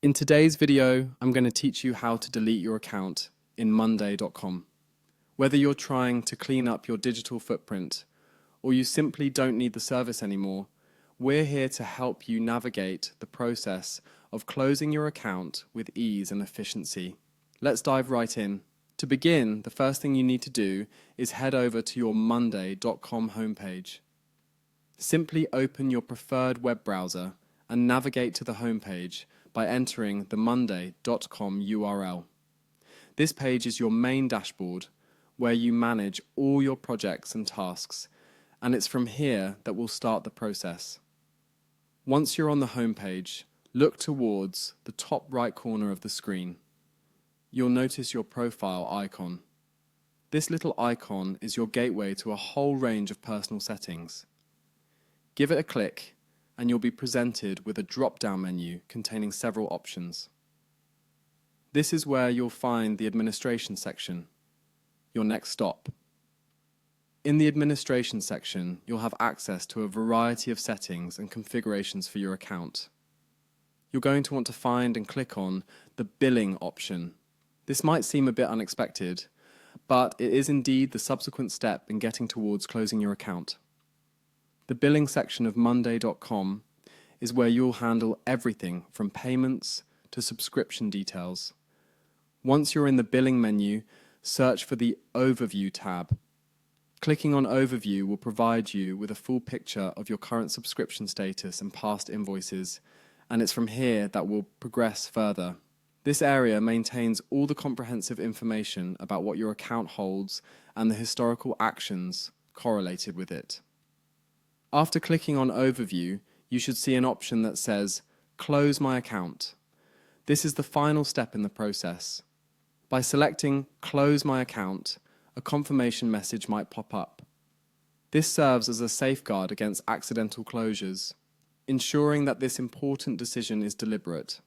In today's video, I'm going to teach you how to delete your account in monday.com. Whether you're trying to clean up your digital footprint or you simply don't need the service anymore, we're here to help you navigate the process of closing your account with ease and efficiency. Let's dive right in. To begin, the first thing you need to do is head over to your monday.com homepage. Simply open your preferred web browser and navigate to the homepage by entering the monday.com URL. This page is your main dashboard where you manage all your projects and tasks, and it's from here that we'll start the process. Once you're on the homepage, look towards the top right corner of the screen. You'll notice your profile icon. This little icon is your gateway to a whole range of personal settings. Give it a click and you'll be presented with a drop-down menu containing several options. This is where you'll find the administration section, your next stop. In the administration section, you'll have access to a variety of settings and configurations for your account. You're going to want to find and click on the billing option. This might seem a bit unexpected, but it is indeed the subsequent step in getting towards closing your account. The billing section of monday.com is where you'll handle everything from payments to subscription details. Once you're in the billing menu, search for the Overview tab. Clicking on Overview will provide you with a full picture of your current subscription status and past invoices, and it's from here that we'll progress further. This area maintains all the comprehensive information about what your account holds and the historical actions correlated with it. After clicking on Overview, you should see an option that says Close My Account. This is the final step in the process. By selecting Close My Account, a confirmation message might pop up. This serves as a safeguard against accidental closures, ensuring that this important decision is deliberate.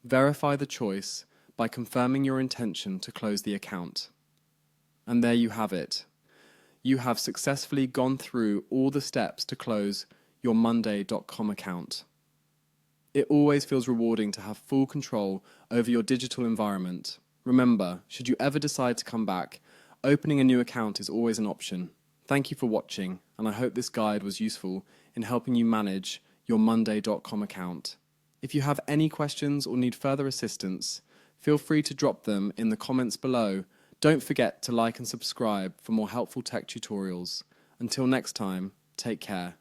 Verify the choice by confirming your intention to close the account. And there you have it. You have successfully gone through all the steps to close your monday.com account. It always feels rewarding to have full control over your digital environment. Remember, should you ever decide to come back, opening a new account is always an option. Thank you for watching, and I hope this guide was useful in helping you manage your monday.com account. If you have any questions or need further assistance, feel free to drop them in the comments below. Don't forget to like and subscribe for more helpful tech tutorials. Until next time, take care.